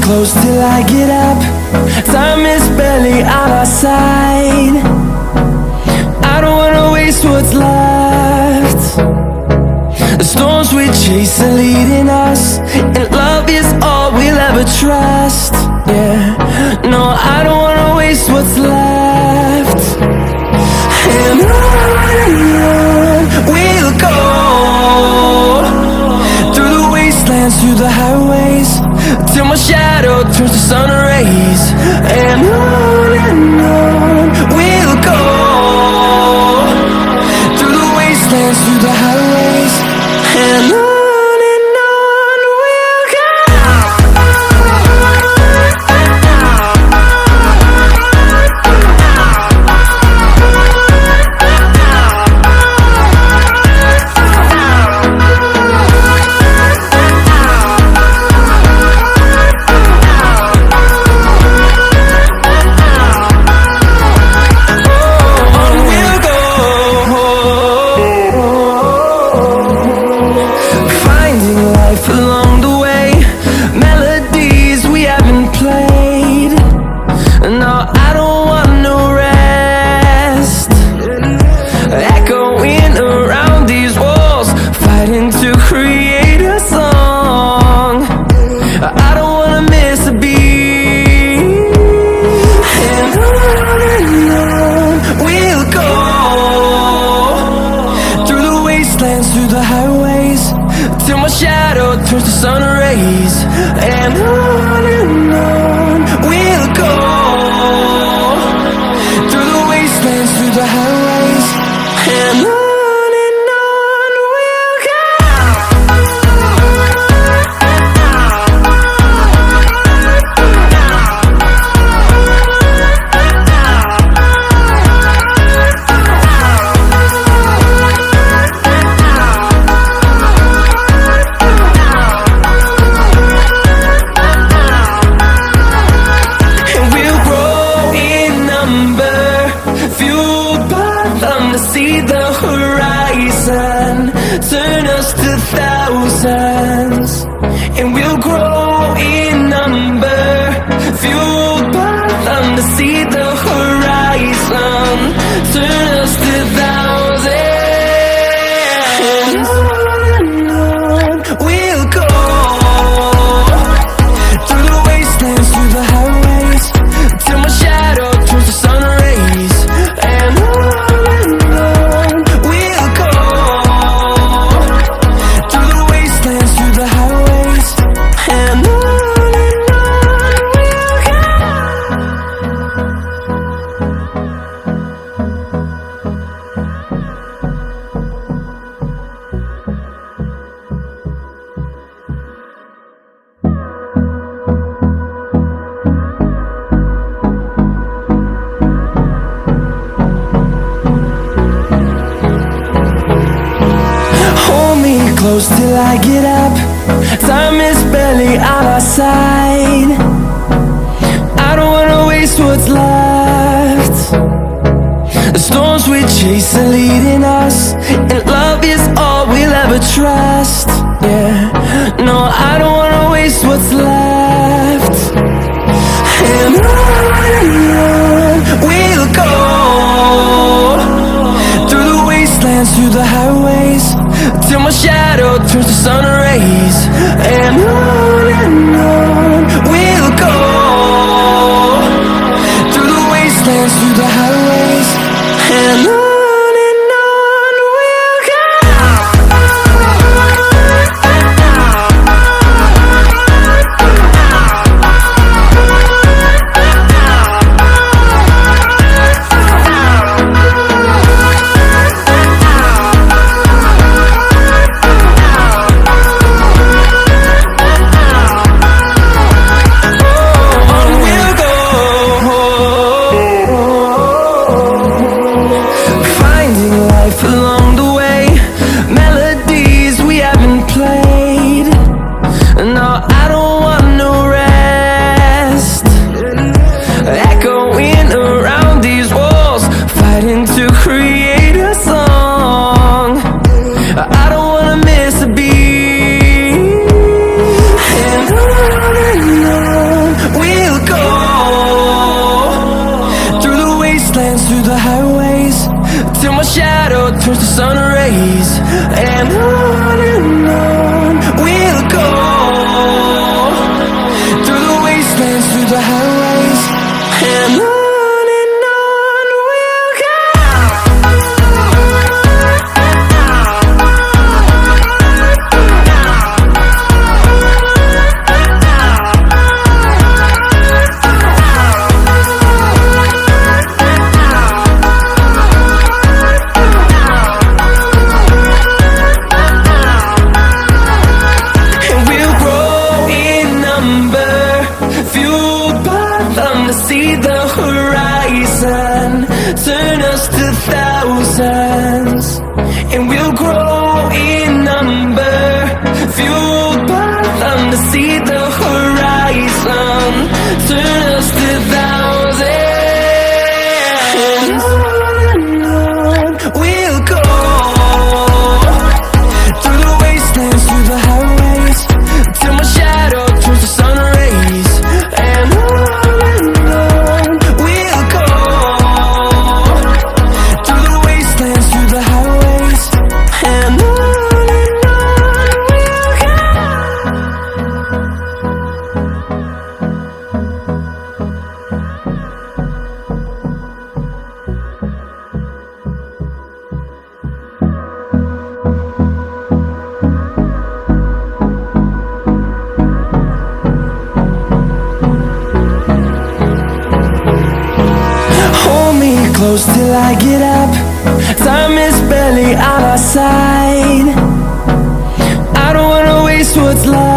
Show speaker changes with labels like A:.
A: Close till I get up. Time is barely on our side. I don't wanna waste what's left. The storms we chase are leading us, and love is all we'll ever trust. Yeah, no, I don't wanna waste what's left. And on we'll go, through the wastelands, through the highways, till my shadow turns to sun rays. And on we'll go, through the wastelands, through the highways, and on we'll go. Along the way, melodies we haven't played. No, I don't want no rest. Echoing around these walls, fighting to create a song. I don't wanna miss a beat. And on we'll go, through the wastelands, through the highways, till my shadow turns to sun rays. And on we'll go, through the wastelands, through the highways, and on we'll go. See the horizon turn us to thousands, and we'll grow in number, fueled by them. To see the horizon turn us to thousands, and on we'll go, through the wastelands, through the highways, till my shadow turns to sun rays. And close till I get up. Time is barely on our side. I don't wanna waste what's left. The storms we chase are leading us, and love is all we'll ever trust. Yeah, no, I don't wanna waste what's left. And on we'll go, through the wastelands, through the highways, till my shadow turns to sun rays. And till my shadow turns to sun rays. And on we'll go, through the wastelands, through the highways, and on we'll go. See the horizon turn us to thousands, and we'll grow in number, fueled by them to see the horizon turn us to thousands. And on we'll go, through the wastelands, through the highways, till my shadow turns to sun rays. And close till I get up. Time is barely on our side. I don't wanna waste what's left.